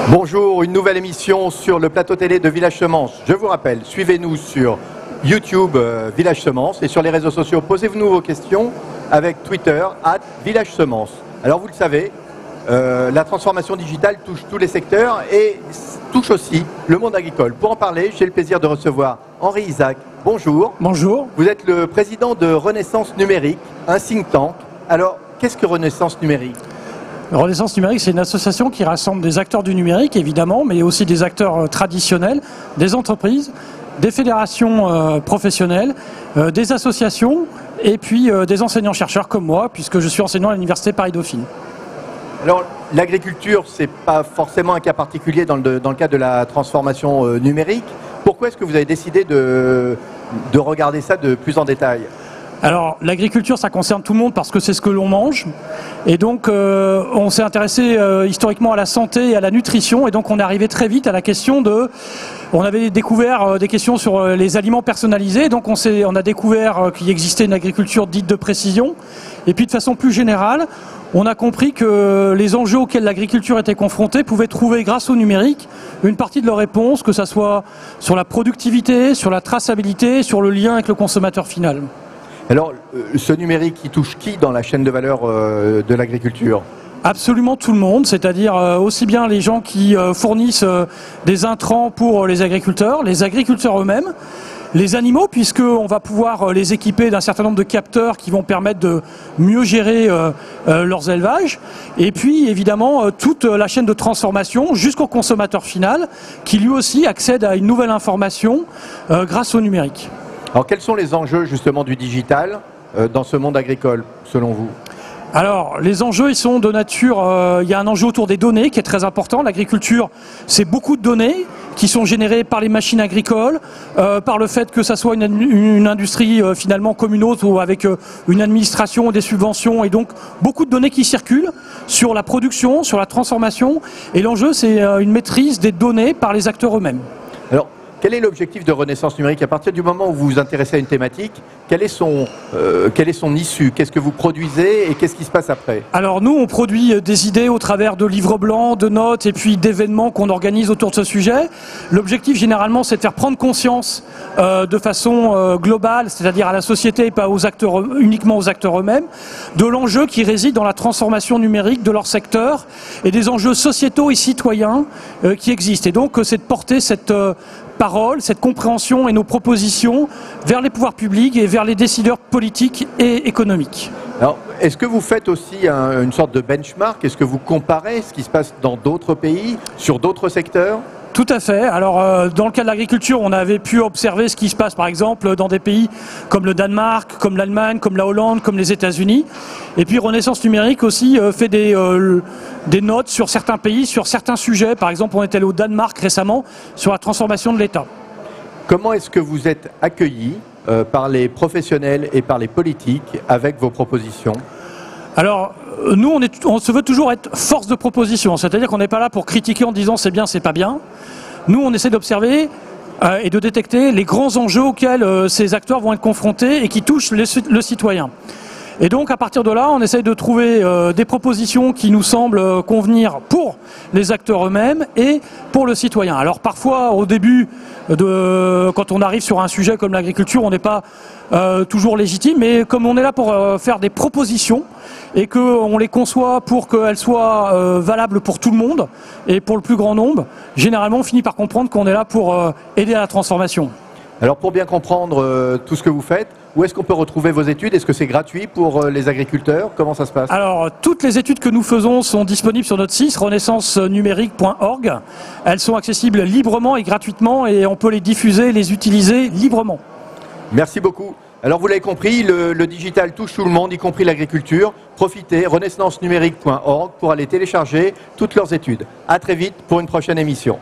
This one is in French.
Bonjour, une nouvelle émission sur le plateau télé de Village Semences. Je vous rappelle, suivez-nous sur YouTube Village Semences et sur les réseaux sociaux. Posez-nous vos questions avec Twitter @Village Semences. Alors vous le savez, la transformation digitale touche tous les secteurs et touche aussi le monde agricole. Pour en parler, j'ai le plaisir de recevoir Henri Isaac. Bonjour. Bonjour. Vous êtes le président de Renaissance Numérique, un think tank. Alors, qu'est-ce que Renaissance Numérique ? Renaissance Numérique, c'est une association qui rassemble des acteurs du numérique, évidemment, mais aussi des acteurs traditionnels, des entreprises, des fédérations professionnelles, des associations et puis des enseignants-chercheurs comme moi, puisque je suis enseignant à l'Université Paris-Dauphine. Alors, l'agriculture, ce n'est pas forcément un cas particulier dans le cadre de la transformation numérique. Pourquoi est-ce que vous avez décidé de regarder ça de plus en détail ? Alors, l'agriculture, ça concerne tout le monde parce que c'est ce que l'on mange. Et donc, on s'est intéressé historiquement à la santé et à la nutrition. Et donc, on est arrivé très vite à la question de... On avait découvert des questions sur les aliments personnalisés. Et donc, on a découvert qu'il existait une agriculture dite de précision. Et puis, de façon plus générale, on a compris que les enjeux auxquels l'agriculture était confrontée pouvaient trouver, grâce au numérique, une partie de leur réponse, que ça soit sur la productivité, sur la traçabilité, sur le lien avec le consommateur final. Alors, ce numérique, il touche qui dans la chaîne de valeur de l'agriculture ? Absolument tout le monde, c'est-à-dire aussi bien les gens qui fournissent des intrants pour les agriculteurs eux-mêmes, les animaux, puisqu'on va pouvoir les équiper d'un certain nombre de capteurs qui vont permettre de mieux gérer leurs élevages, et puis évidemment toute la chaîne de transformation jusqu'au consommateur final, qui lui aussi accède à une nouvelle information grâce au numérique. Alors, quels sont les enjeux justement du digital dans ce monde agricole, selon vous ? Alors, les enjeux, ils sont de nature... il y a un enjeu autour des données qui est très important. L'agriculture, c'est beaucoup de données qui sont générées par les machines agricoles, par le fait que ça soit une industrie finalement comme une autre, ou avec une administration, des subventions, et donc beaucoup de données qui circulent sur la production, sur la transformation. Et l'enjeu, c'est une maîtrise des données par les acteurs eux-mêmes. Alors, quel est l'objectif de Renaissance Numérique ? À partir du moment où vous vous intéressez à une thématique, quelle est son issue ? Qu'est-ce que vous produisez et qu'est-ce qui se passe après ? Alors nous, on produit des idées au travers de livres blancs, de notes et puis d'événements qu'on organise autour de ce sujet. L'objectif, généralement, c'est de faire prendre conscience de façon globale, c'est-à-dire à la société et pas uniquement aux acteurs eux-mêmes, de l'enjeu qui réside dans la transformation numérique de leur secteur et des enjeux sociétaux et citoyens qui existent. Et donc, c'est de porter cette parole, cette compréhension et nos propositions vers les pouvoirs publics et vers les décideurs politiques et économiques. Alors, est-ce que vous faites aussi une sorte de benchmark ? Est-ce que vous comparez ce qui se passe dans d'autres pays, sur d'autres secteurs ? Tout à fait. Alors, dans le cas de l'agriculture, on avait pu observer ce qui se passe, par exemple, dans des pays comme le Danemark, comme l'Allemagne, comme la Hollande, comme les États-Unis. Et puis, Renaissance Numérique aussi fait des notes sur certains pays, sur certains sujets. Par exemple, on est allé au Danemark récemment sur la transformation de l'État. Comment est-ce que vous êtes accueillis par les professionnels et par les politiques avec vos propositions ? Alors, nous, on se veut toujours être force de proposition, c'est-à-dire qu'on n'est pas là pour critiquer en disant c'est bien, c'est pas bien. Nous, on essaie d'observer et de détecter les grands enjeux auxquels ces acteurs vont être confrontés et qui touchent le citoyen. Et donc, à partir de là, on essaye de trouver des propositions qui nous semblent convenir pour les acteurs eux-mêmes et pour le citoyen. Alors, parfois, au début, quand on arrive sur un sujet comme l'agriculture, on n'est pas toujours légitime, mais comme on est là pour faire des propositions et qu'on les conçoit pour qu'elles soient valables pour tout le monde et pour le plus grand nombre, généralement, on finit par comprendre qu'on est là pour aider à la transformation. Alors, pour bien comprendre tout ce que vous faites, où est-ce qu'on peut retrouver vos études ? Est-ce que c'est gratuit pour les agriculteurs ? Comment ça se passe ? Alors, toutes les études que nous faisons sont disponibles sur notre site renaissancenumérique.org. Elles sont accessibles librement et gratuitement et on peut les diffuser, les utiliser librement. Merci beaucoup. Alors, vous l'avez compris, le digital touche tout le monde, y compris l'agriculture. Profitez, renaissancenumérique.org pour aller télécharger toutes leurs études. À très vite pour une prochaine émission.